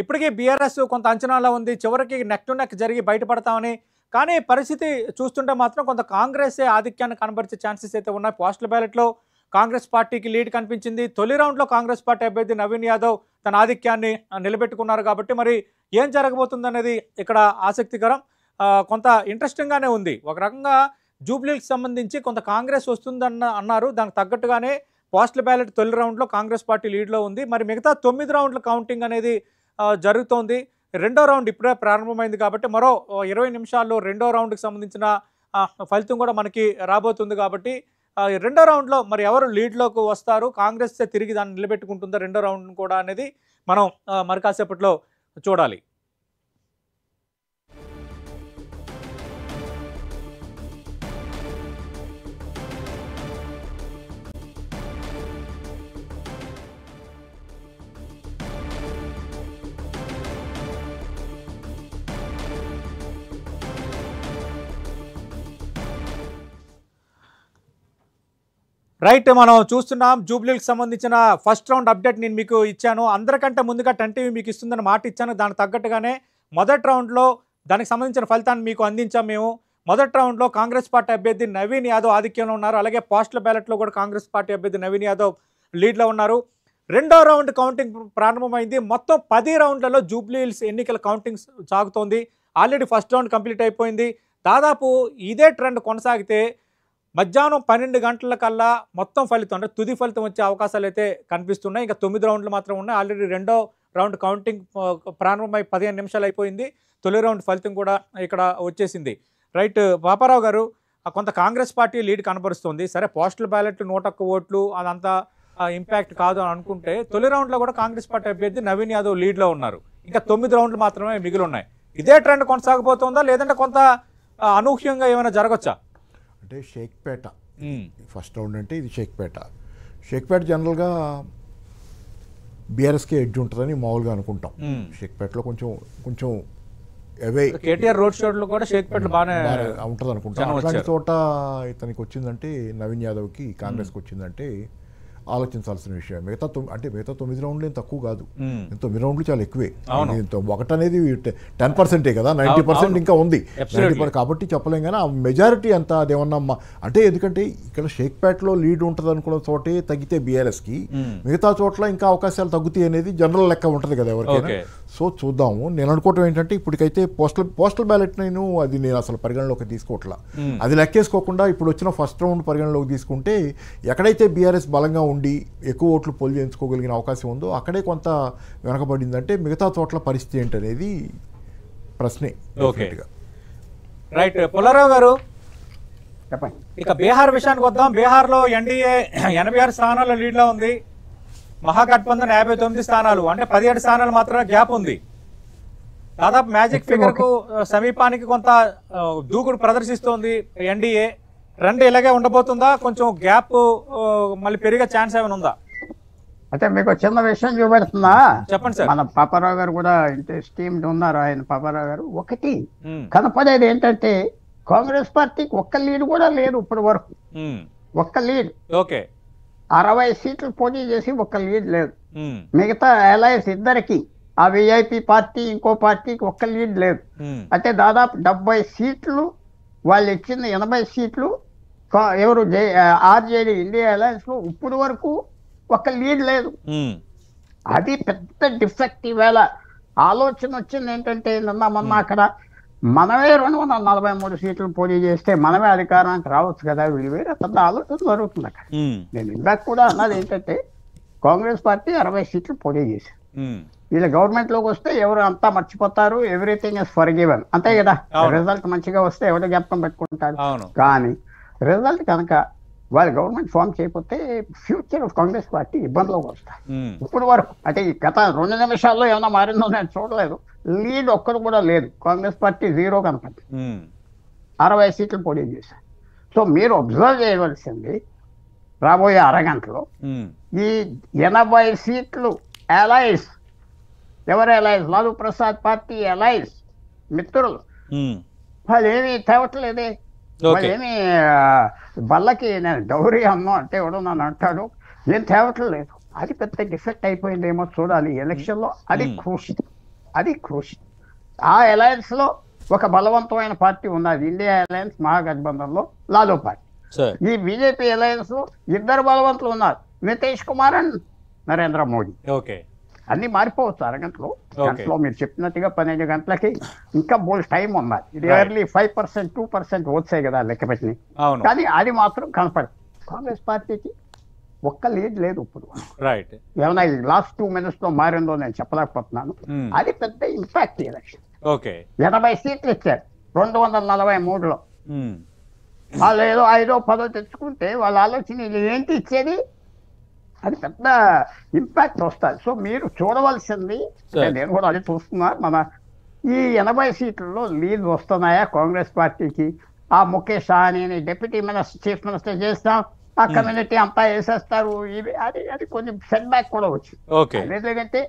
ఇప్పటికీ బీఆర్ఎస్ కొంత అంచనాలో ఉంది. చివరికి నెక్ టు నెక్ జరిగి బయటపడతామని. కానీ పరిస్థితి చూస్తుంటే మాత్రం కొంత కాంగ్రెసే ఆధిక్యాన్ని కనబరిచే ఛాన్సెస్ అయితే ఉన్నాయి. పోస్టల్ బ్యాలెట్‌లో కాంగ్రెస్ పార్టీకి లీడ్ కనిపించింది. తొలి రౌండ్‌లో కాంగ్రెస్ పార్టీ అభ్యర్థి నవీన్ యాదవ్ తన ఆధిక్యాన్ని నిలబెట్టుకున్నారు కాబట్టి మరి ఏం జరగబోతుందనేది ఇక్కడ ఆసక్తికరం. కొంత ఇంట్రెస్టింగ్‌గానే ఉంది. ఒక రకంగా జూబ్లీకి సంబంధించి కొంత కాంగ్రెస్ అన్నారు. దానికి తగ్గట్టుగానే పోస్టల్ బ్యాలెట్ తొలి రౌండ్‌లో కాంగ్రెస్ పార్టీ లీడ్‌లో ఉంది. మరి మిగతా 9 రౌండ్ల కౌంటింగ్ అనేది జరుగుతోంది. రెండో రౌండ్ ఇప్పుడే ప్రారంభమైంది కాబట్టి మరో 20 నిమిషాల్లో రెండో రౌండ్కి సంబంధించిన ఫలితం కూడా మనకి రాబోతుంది కాబట్టి రెండో రౌండ్లో మరి ఎవరు లీడ్లోకి వస్తారు, కాంగ్రెస్ తిరిగి దాన్ని నిలబెట్టుకుంటుందో రెండో రౌండ్ కూడా అనేది మనం మరి కాసేపట్లో చూడాలి. రైట్, మనం చూస్తున్నాం జూబ్లీకి సంబంధించిన ఫస్ట్ రౌండ్ అప్డేట్ నేను మీకు ఇచ్చాను. అందరికంటే ముందుగా 10 టీవీ మీకు ఇస్తుందని మాట ఇచ్చాను. దానికి తగ్గట్టుగానే మొదటి రౌండ్లో దానికి సంబంధించిన ఫలితాన్ని మీకు అందించాం మేము. మొదటి రౌండ్లో కాంగ్రెస్ పార్టీ అభ్యర్థి నవీన్ యాదవ్ ఆధిక్యంలో ఉన్నారు. అలాగే పోస్టల్ బ్యాలెట్లో కూడా కాంగ్రెస్ పార్టీ అభ్యర్థి నవీన్ యాదవ్ లీడ్లో ఉన్నారు. రెండో రౌండ్ కౌంటింగ్ ప్రారంభమైంది. మొత్తం 10 రౌండ్లలో జూబ్లీహిల్స్ ఎన్నికల కౌంటింగ్ సాగుతోంది. ఆల్రెడీ ఫస్ట్ రౌండ్ కంప్లీట్ అయిపోయింది. దాదాపు ఇదే ట్రెండ్ కొనసాగితే మధ్యాహ్నం 12 గంటల కల్లా మొత్తం ఫలితం అంటే తుది ఫలితం వచ్చే అవకాశాలు అయితే కనిపిస్తున్నాయి. ఇంకా 9 రౌండ్లు మాత్రం ఉన్నాయి. ఆల్రెడీ రెండో రౌండ్ కౌంటింగ్ ప్రారంభమై 15 నిమిషాలు అయిపోయింది. తొలి రౌండ్ ఫలితం కూడా ఇక్కడ వచ్చేసింది. రైట్ పాపారావు గారు, కొంత కాంగ్రెస్ పార్టీ లీడ్ కనబరుస్తుంది. సరే పోస్టల్ బ్యాలెట్ 101 ఓట్లు అదంతా ఇంపాక్ట్ కాదు అని అనుకుంటే తొలి రౌండ్లో కూడా కాంగ్రెస్ పార్టీ అభ్యర్థి నవీన్ యాదవ్ లీడ్లో ఉన్నారు. ఇంకా 9 రౌండ్లు మాత్రమే మిగిలి ఉన్నాయి. ఇదే ట్రెండ్ కొనసాగబోతుందా లేదంటే కొంత అనూహ్యంగా ఏమైనా జరగచ్చా? అంటే షేక్పేట ఫస్ట్ రౌండ్ అంటే ఇది షేక్పేట జనరల్గా బీఆర్ఎస్కే ఎడ్జ్ ఉంటుందని మామూలుగా అనుకుంటాం. షేక్పేటలో కొంచెం అవే కేటీఆర్ రోడ్ షోలో కూడా షేక్పేట బాగానే ఉంటుంది అనుకుంటాం. అట్లాంటి చోట ఇతనికి వచ్చిందంటే నవీన్ యాదవ్కి కాంగ్రెస్కి వచ్చిందంటే ఆలోచించాల్సిన విషయం. మిగతా 9 రౌండ్లు ఏం తక్కువ కాదు. 9 రౌండ్లు చాలా ఎక్కువే. ఒకటి అనేది 10% కదా, 90% ఇంకా ఉంది. కాబట్టి చెప్పలేం కానీ ఆ మెజారిటీ అంతా అదేమన్నా అంటే ఎందుకంటే ఇక్కడ షేక్పేటలో లీడ్ ఉంటుంది అనుకున్న చోటే తగ్గితే బీఆర్ఎస్కి మిగతా చోట్ల ఇంకా అవకాశాలు తగ్గుతాయి అనేది జనరల్ లెక్క ఉంటుంది కదా ఎవరికైనా. సో చూద్దాము. నేను అనుకోవటం ఏంటంటే ఇప్పటికైతే పోస్టల్ బ్యాలెట్ నేను అసలు పరిగణలోకి తీసుకోవట్లా. అది లెక్కేసుకోకుండా ఇప్పుడు వచ్చిన ఫస్ట్ రౌండ్ పరిగణలోకి తీసుకుంటే ఎక్కడైతే బీఆర్ఎస్ బలంగా ఉండి ఎక్కువ ఓట్లు పోల్ చేయించుకోగలిగిన అవకాశం ఉందో అక్కడే కొంత వెనకబడిందంటే మిగతా చోట్ల పరిస్థితి ఏంటనేది ప్రశ్నే. రైట్ పుల్లారావు గారు చెప్పండి. ఇక బీహార్ విషయానికి వద్దాం. బీహార్లో ఎన్డీఏ 86 స్థానాల లీడ్లో ఉంది. మహాగఠబంధన్ 59 స్థానాలు, అంటే 17 స్థానాలు మాత్రమే గ్యాప్ ఉంది. దాదాపు మ్యాజిక్ ఫిగర్ కు సమీపానికి కొంత దూకుడు ప్రదర్శిస్తోంది ఎన్డీఏ. ట్రెండ్ ఇలాగే ఉండబోతుందా, కొంచెం గ్యాప్ మళ్ళీ పెరిగే ఛాన్స్ ఏమైనా ఉందా? అంటే మీకు చిన్న విషయం చూపెడుతున్నా, చెప్పండి సార్. మన పాపారావు గారు కూడా స్టీమ్ ఉన్నారు. ఆయన పాపారావు గారు ఒకటి కనపడేది ఏంటంటే కాంగ్రెస్ పార్టీకి ఒక్క లీడ్ కూడా లేదు ఇప్పటి వరకు. ఒక్క లీడ్, ఓకే 60 సీట్లు పోటీ చేసి ఒక్క లీడ్ లేదు. మిగతా అలయన్స్ ఇద్దరికి, ఆ విఐపి పార్టీ ఇంకో పార్టీకి ఒక్క లీడ్ లేదు. అంటే దాదాపు 70 సీట్లు వాళ్ళు ఇచ్చింది, 80 సీట్లు ఎవరు ఆర్జేడీ ఇండియా అలయన్స్ లో ఇప్పుడు వరకు ఒక్క లీడ్ లేదు. అది పెద్ద డిఫెక్ట్. ఈవేళ ఆలోచన వచ్చింది ఏంటంటే మొన్న అక్కడ మనమే 243 సీట్లు పోటీ చేస్తే మనమే అధికారానికి రావచ్చు కదా, వీళ్ళు వేరే పెద్ద ఆలోచన జరుగుతుంది అక్కడ. నేను ఇందాక కూడా అన్నది ఏంటంటే కాంగ్రెస్ పార్టీ 60 సీట్లు పోటీ చేశారు. వీళ్ళ గవర్నమెంట్ లోకి వస్తే ఎవరు అంతా మర్చిపోతారు, ఎవ్రీథింగ్ ఇస్ ఫర్గివెన్, అంతే కదా. రిజల్ట్ మంచిగా వస్తే ఎవరు జ్ఞాపకం పెట్టుకుంటారు. కానీ రిజల్ట్ కనుక వాళ్ళు గవర్నమెంట్ ఫామ్ చేయకపోతే ఫ్యూచర్ ఆఫ్ కాంగ్రెస్ పార్టీ ఇబ్బందిలోకి వస్తారు. ఇప్పుడు వరకు అంటే ఈ గత 2 నిమిషాల్లో ఏమైనా మారిందో నేను చూడలేదు. లీడ్ ఒక్కరు కూడా లేదు. కాంగ్రెస్ పార్టీ 0 కనపడింది. 60 సీట్లు పోటీ చేశారు. సో మీరు అబ్జర్వ్ చేయవలసింది రాబోయే అరగంటలో ఈ 80 సీట్లు అలయన్స్, ఎవరు alliance, Lalu Prasad party alliance మిత్రులు, వాళ్ళు ఏమీ తేవట్లేదే. వాళ్ళు ఏమి బల్లకి నేను డౌరీ అమ్మో అంటే ఎవడో నన్ను అంటాడు, ఏం తేవట్లేదు. అది పెద్ద డిఫెక్ట్ అయిపోయిందేమో చూడాలి ఎలక్షన్లో. అది క్రూషియల్. అది క్రూషియల్. ఆ అలయన్స్లో ఒక బలవంతమైన పార్టీ ఉన్నది, ఇండియా అలయన్స్ మహాగఠబంధన్లో లాలూ పార్టీ. ఈ బీజేపీ అలయన్స్ లో 2 బలవంతులు ఉన్నారు, నితీష్ కుమార్ అండ్ నరేంద్ర మోడీ. ఓకే, అన్ని మారిపోవచ్చు అరగంటలో. గంటలో మీరు చెప్పినట్టుగా 12 గంటలకి ఇంకా బోల్డ్ టైం ఉన్నది. ఇది ఎర్లీ 5% 2% వచ్చాయి కదా లెక్క పెట్టినాయి, కానీ అది మాత్రం కనపడదు. కాంగ్రెస్ పార్టీకి ఒక్క లీడ్ లేదు ఇప్పుడు. రైట్, ఏమైనా ఈ లాస్ట్ 2 minutes లో మారిందో నేను చెప్పలేకపోతున్నాను. అది పెద్ద ఇంపాక్ట్ ఎలక్షన్. ఓకే, 80 సీట్లు ఇచ్చారు 243లో. వాళ్ళు ఏదో 5 10 తెచ్చుకుంటే వాళ్ళ ఆలోచన ఏంటి ఇచ్చేది, అది పెద్ద ఇంపాక్ట్ వస్తుంది. సో మీరు చూడవలసింది, నేను కూడా అది చూస్తున్నా, మన ఈ 80 సీట్లలో లీడ్ వస్తున్నాయా కాంగ్రెస్ పార్టీకి? ఆ Mukesh Sahni deputy minister chief minister చేస్తాం, ఆ కమ్యూనిటీ అంతా వేసేస్తారు, ఇవి అది కొంచెం సెట్ బ్యాక్ కూడా వచ్చింది. ఎందుకంటే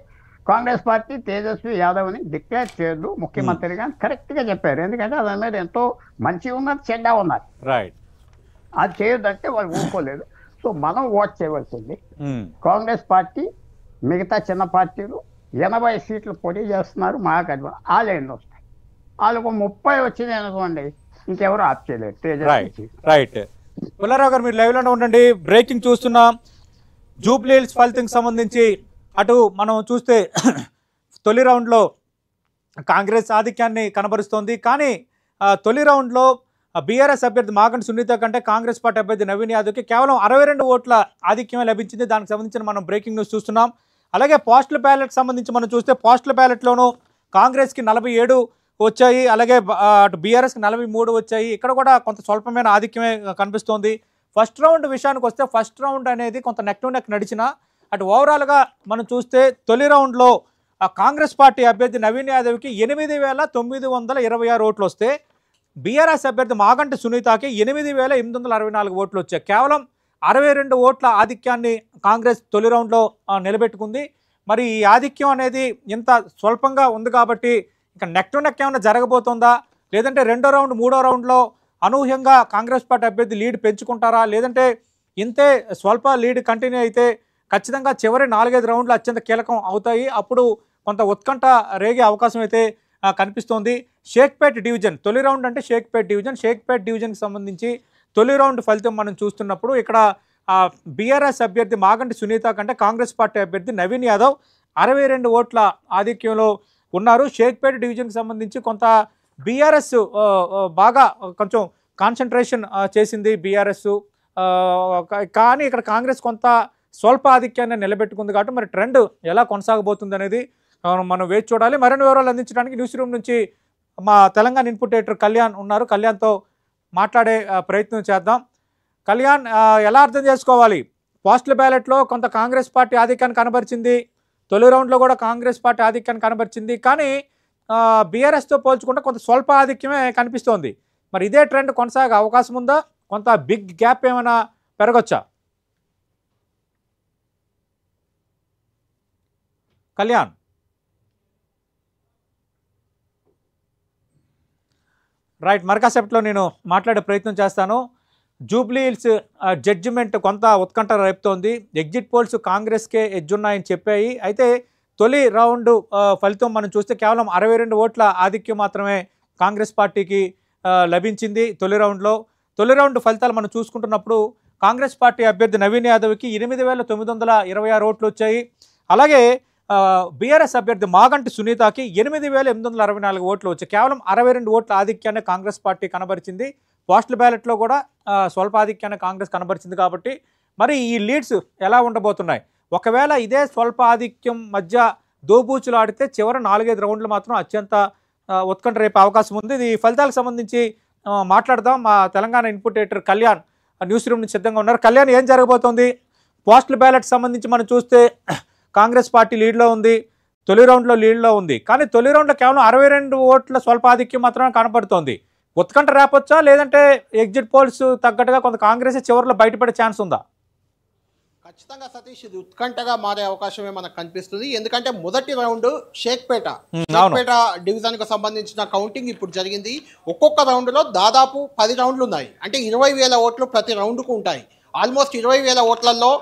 కాంగ్రెస్ పార్టీ తేజస్వి యాదవ్ని డిక్లేర్ చేయొద్దు ముఖ్యమంత్రిగా కరెక్ట్ గా చెప్పారు. ఎందుకంటే దాని మీద ఎంతో మంచి ఉన్నది, చెడ్డ ఉన్నది. అది చేయొద్దంటే వాళ్ళు ఊరుకోలేదు. సో మనం ఓట్ చేయవలసింది కాంగ్రెస్ పార్టీ, మిగతా చిన్న పార్టీలు 80 సీట్లు పోటీ చేస్తున్నారు మహాగఠబంధన్, వాళ్ళు ఎన్ని వస్తాయి? వాళ్ళకు 30 వచ్చింది అనుకోండి, ఇంకెవరు ఆప్ చేయలేరు. రైట్, పుల్లారావు గారు మీరు లైవ్ లోనే ఉండండి. బ్రేకింగ్ చూస్తున్నాం. జూబ్లీ హిల్స్ ఫలితానికి సంబంధించి అటు మనం చూస్తే తొలి రౌండ్లో కాంగ్రెస్ ఆధిక్యాన్ని కనబరుస్తోంది, కానీ తొలి రౌండ్లో బీఆర్ఎస్ అభ్యర్థి మాగంటి సునీత కంటే కాంగ్రెస్ పార్టీ అభ్యర్థి నవీన్ యాదవ్కి కేవలం 62 ఓట్ల ఆధిక్యమే లభించింది. దానికి సంబంధించిన మనం బ్రేకింగ్ న్యూస్ చూస్తున్నాం. అలాగే పోస్టల్ బ్యాలెట్ సంబంధించి మనం చూస్తే పోస్టల్ బ్యాలెట్లోనూ కాంగ్రెస్కి 47 వచ్చాయి, అలాగే అటు బీఆర్ఎస్కి 43 వచ్చాయి. ఇక్కడ కూడా కొంత స్వల్పమైన ఆధిక్యమే కనిపిస్తోంది. ఫస్ట్ రౌండ్ విషయానికి వస్తే ఫస్ట్ రౌండ్ అనేది కొంత నెక్ టు నెక్ నడిచిన, అటు ఓవరాల్గా మనం చూస్తే తొలి రౌండ్లో కాంగ్రెస్ పార్టీ అభ్యర్థి నవీన్ యాదవ్కి 8,926 ఓట్లు వస్తే బీఆర్ఎస్ అభ్యర్థి మాగంటి సునీతకి 8,864 ఓట్లు వచ్చాయి. కేవలం 62 ఓట్ల ఆధిక్యాన్ని కాంగ్రెస్ తొలి రౌండ్లో నిలబెట్టుకుంది. మరి ఈ ఆధిక్యం అనేది ఇంత స్వల్పంగా ఉంది కాబట్టి ఇక నెక్ టు నెక్ ఏమైనా జరగబోతుందా, లేదంటే రెండో రౌండ్ మూడో రౌండ్లో అనూహ్యంగా కాంగ్రెస్ పార్టీ అభ్యర్థి లీడ్ పెంచుకుంటారా, లేదంటే ఇంతే స్వల్ప లీడ్ కంటిన్యూ అయితే ఖచ్చితంగా చివరి 4-5 రౌండ్లు అత్యంత కీలకం అవుతాయి. అప్పుడు కొంత ఉత్కంఠ రేగే అవకాశం అయితే కనిపిస్తోంది. షేక్పేట్ డివిజన్ తొలి రౌండ్ అంటే షేక్పేట్ డివిజన్కి సంబంధించి తొలి రౌండ్ ఫలితం మనం చూస్తున్నప్పుడు ఇక్కడ బీఆర్ఎస్ అభ్యర్థి మాగంటి సునీత కంటే కాంగ్రెస్ పార్టీ అభ్యర్థి నవీన్ యాదవ్ 62 ఓట్ల ఆధిక్యంలో ఉన్నారు. షేక్పేట్ డివిజన్కి సంబంధించి కొంత బీఆర్ఎస్ బాగా కొంచెం కాన్సన్ట్రేషన్ చేసింది బీఆర్ఎస్, కానీ ఇక్కడ కాంగ్రెస్ కొంత స్వల్ప ఆధిక్యాన్ని నిలబెట్టుకుంది. కాబట్టి మరి ట్రెండ్ ఎలా కొనసాగబోతుంది అనేది మనం వేచి చూడాలి. మరిన్ని వివరాలు అందించడానికి న్యూస్ రూమ్ నుంచి మా తెలంగాణ ఇన్పుట్ ఎడిటర్ కళ్యాణ్ ఉన్నారు. కళ్యాణ్తో మాట్లాడే ప్రయత్నం చేద్దాం. కళ్యాణ్, ఎలా అర్థం చేసుకోవాలి? పోస్టల్ బ్యాలెట్లో కొంత కాంగ్రెస్ పార్టీ ఆధిక్యాన్ని కనబరిచింది, తొలి రౌండ్లో కూడా కాంగ్రెస్ పార్టీ ఆధిక్యాన్ని కనబరిచింది, కానీ బీఆర్ఎస్తో పోల్చుకుంటే కొంత స్వల్ప ఆధిక్యమే కనిపిస్తోంది. మరి ఇదే ట్రెండ్ కొనసాగే అవకాశం ఉందా? కొంత బిగ్ గ్యాప్ ఏమైనా పెరగొచ్చా? కళ్యాణ్, రైట్, మరకాసేపట్లో నేను మాట్లాడే ప్రయత్నం చేస్తాను. జూబ్లీ హిల్స్ జడ్జిమెంట్ కొంత ఉత్కంఠ రేపుతోంది. ఎగ్జిట్ పోల్స్ కాంగ్రెస్కే ఎడ్జున్నాయని చెప్పాయి. అయితే తొలి రౌండ్ ఫలితం మనం చూస్తే కేవలం 62 ఓట్ల ఆధిక్యం మాత్రమే కాంగ్రెస్ పార్టీకి లభించింది తొలి రౌండ్లో. తొలి రౌండ్ ఫలితాలు మనం చూసుకుంటున్నప్పుడు కాంగ్రెస్ పార్టీ అభ్యర్థి నవీన్ యాదవ్కి 8,926 ఓట్లు వచ్చాయి. అలాగే బీఆర్ఎస్ అభ్యర్థి మాగంటి సునీతకి 8,864 ఓట్లు వచ్చాయి. కేవలం 62 ఓట్ల ఆధిక్యాన్ని కాంగ్రెస్ పార్టీ కనబరిచింది. పోస్టల్ బ్యాలెట్లో కూడా స్వల్ప ఆధిక్యాన్ని కాంగ్రెస్ కనబరిచింది. కాబట్టి మరి ఈ లీడ్స్ ఎలా ఉండబోతున్నాయి? ఒకవేళ ఇదే స్వల్ప ఆధిక్యం మధ్య దోబూచులు ఆడితే చివరి 4-5 రౌండ్లు మాత్రం అత్యంత ఉత్కంఠ రేపే అవకాశం ఉంది. ఈ ఫలితాలకు సంబంధించి మాట్లాడదాం. మా Telangana input editor Kalyan news room నుంచి సిద్ధంగా ఉన్నారు. కళ్యాణ్, ఏం జరగబోతోంది? పోస్టల్ బ్యాలెట్ సంబంధించి మనం చూస్తే కాంగ్రెస్ పార్టీ లీడ్లో ఉంది, తొలి రౌండ్లో లీడ్లో ఉంది, కానీ తొలి రౌండ్లో కేవలం 62 ఓట్ల స్వల్పాధిక్యం మాత్రమే కనపడుతోంది. ఉత్కంఠ రేపొచ్చా, లేదంటే ఎగ్జిట్ పోల్స్ తగ్గట్టుగా కొంత కాంగ్రెస్ చివరిలో బయటపడే ఛాన్స్ ఉందా? ఖచ్చితంగా సతీష్, ఇది ఉత్కంఠగా మారే అవకాశమే మనకు కనిపిస్తుంది. ఎందుకంటే మొదటి రౌండ్ షేక్పేట డివిజన్ కు సంబంధించిన కౌంటింగ్ ఇప్పుడు జరిగింది. ఒక్కొక్క రౌండ్ లో దాదాపు 10 రౌండ్లు ఉన్నాయి. అంటే 20,000 ఓట్లు ప్రతి రౌండ్కు ఉంటాయి. ఆల్మోస్ట్ 20,000 ఓట్లలో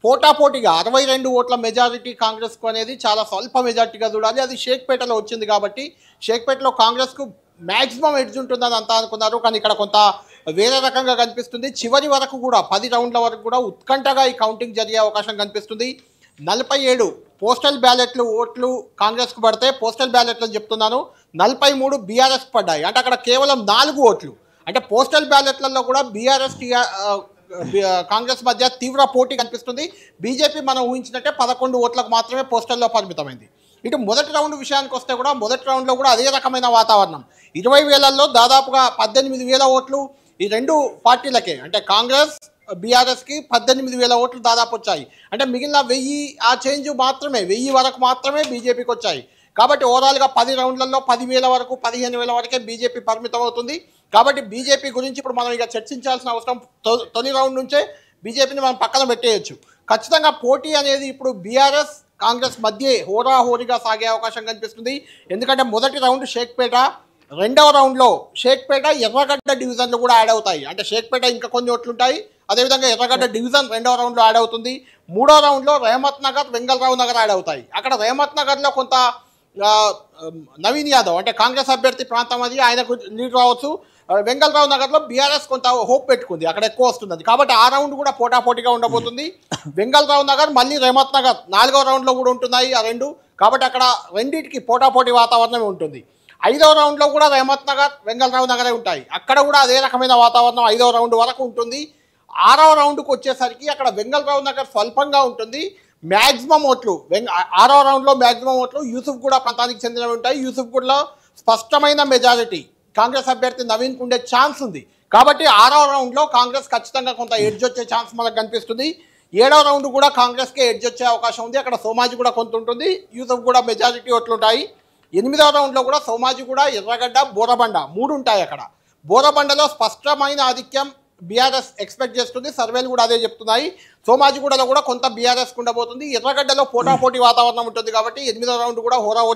పోటాపోటీగా 62 ఓట్ల మెజారిటీ కాంగ్రెస్కు అనేది చాలా స్వల్ప మెజారిటీగా చూడాలి. అది షేక్పేటలో వచ్చింది కాబట్టి షేక్పేటలో కాంగ్రెస్కు మ్యాక్సిమం ఎడ్జ్ ఉంటుందని అంతా అనుకున్నారు. కానీ ఇక్కడ కొంత వేరే రకంగా కనిపిస్తుంది. చివరి వరకు కూడా 10 రౌండ్ల వరకు కూడా ఉత్కంఠగా ఈ కౌంటింగ్ జరిగే అవకాశం కనిపిస్తుంది. 47 పోస్టల్ బ్యాలెట్లు ఓట్లు కాంగ్రెస్కు పడితే, పోస్టల్ బ్యాలెట్లు అని చెప్తున్నాను, 43 బీఆర్ఎస్కి పడ్డాయి. అంటే అక్కడ కేవలం 4 ఓట్లు. అంటే పోస్టల్ బ్యాలెట్లలో కూడా బీఆర్ఎస్ కాంగ్రెస్ మధ్య తీవ్ర పోటీ కనిపిస్తుంది. బీజేపీ మనం ఊహించినట్టే 11 ఓట్లకు మాత్రమే పోస్టల్లో పరిమితమైంది. ఇటు మొదటి రౌండ్ విషయానికి వస్తే కూడా మొదటి రౌండ్లో కూడా అదే రకమైన వాతావరణం. 20,000లో దాదాపుగా 18,000 ఓట్లు ఈ రెండు పార్టీలకే, అంటే కాంగ్రెస్ బీఆర్ఎస్కి 18,000 ఓట్లు దాదాపు వచ్చాయి. అంటే మిగిలిన 1000 ఆ చేంజ్ మాత్రమే, 1000 వరకు మాత్రమే బీజేపీకి వచ్చాయి. కాబట్టి ఓవరాల్గా 10 రౌండ్లలో 10,000 వరకు 15,000 వరకే బీజేపీ పరిమితం అవుతుంది. కాబట్టి బీజేపీ గురించి ఇప్పుడు మనం ఇక చర్చించాల్సిన అవసరం తొలి రౌండ్ నుంచే బీజేపీని మనం పక్కన పెట్టేయచ్చు. ఖచ్చితంగా పోటీ అనేది ఇప్పుడు బీఆర్ఎస్ కాంగ్రెస్ మధ్య హోరాహోరీగా సాగే అవకాశం కనిపిస్తుంది. ఎందుకంటే మొదటి రౌండ్ షేక్పేట, రెండవ రౌండ్లో షేక్పేట ఎర్రగడ్డ డివిజన్లు కూడా యాడ్ అవుతాయి. అంటే షేక్పేట ఇంకా కొన్ని ఓట్లుంటాయి, అదేవిధంగా ఎర్రగడ్డ డివిజన్ రెండవ రౌండ్లో యాడ్ అవుతుంది. మూడో రౌండ్లో రేమత్ నగర్, వెంగళరావు నగర్ యాడ్ అవుతాయి. అక్కడ రేమత్ నగర్లో కొంత నవీన్ యాదవ్ అంటే కాంగ్రెస్ అభ్యర్థి ప్రాంతం, అది ఆయనకు లీడ్ రావచ్చు. వెంగళరావు నగర్లో బీఆర్ఎస్ కొంత హోప్ పెట్టుకుంది, అక్కడ ఎక్కువ వస్తుంది. కాబట్టి ఆ రౌండ్ కూడా పోటాపోటీగా ఉండబోతుంది. వెంగళరావు నగర్ మళ్ళీ రేమత్ నగర్ 4వ రౌండ్లో కూడా ఉంటున్నాయి ఆ రెండు. కాబట్టి అక్కడ రెండింటికి పోటాపోటీ వాతావరణమే ఉంటుంది. 5వ రౌండ్లో కూడా రేమత్ నగర్, వెంగళరావు నగరే ఉంటాయి. అక్కడ కూడా అదే రకమైన వాతావరణం 5వ రౌండ్ వరకు ఉంటుంది. 6వ రౌండ్కి వచ్చేసరికి అక్కడ వెంగళరావు నగర్ స్వల్పంగా ఉంటుంది. మ్యాక్సిమం ఓట్లు 6వ రౌండ్లో మ్యాక్సిమం ఓట్లు యూసుఫ్ కూడా ప్రాంతానికి చెందినవి ఉంటాయి. యూసుఫ్ కూడా స్పష్టమైన మెజారిటీ కాంగ్రెస్ అభ్యర్థి నవీన్కు ఉండే ఛాన్స్ ఉంది. కాబట్టి 6వ రౌండ్లో కాంగ్రెస్ ఖచ్చితంగా కొంత ఎడ్జ్ వచ్చే ఛాన్స్ మనకు కనిపిస్తుంది. 7వ రౌండ్ కూడా కాంగ్రెస్కే ఎడ్జ్ వచ్చే అవకాశం ఉంది. అక్కడ సోమాజీ కూడా కొంత ఉంటుంది, యూసుఫ్ కూడా మెజారిటీ ఓట్లు ఉంటాయి. 8వ రౌండ్లో కూడా సోమాజీ కూడా, ఎర్రగడ్డ, బోరబండ 3 ఉంటాయి. అక్కడ బోరబండలో స్పష్టమైన ఆధిక్యం బీఆర్ఎస్ ఎక్స్పెక్ట్ చేస్తుంది, సర్వేలు కూడా అదే చెప్తున్నాయి. సోమాజిగూడలో కూడా కొంత బీఆర్ఎస్కి ఉండబోతుంది. ఎర్రగడ్డలో పోటాపోటీ వాతావరణం ఉంటుంది. కాబట్టి 8వ రౌండ్ కూడా హోరాహోరీ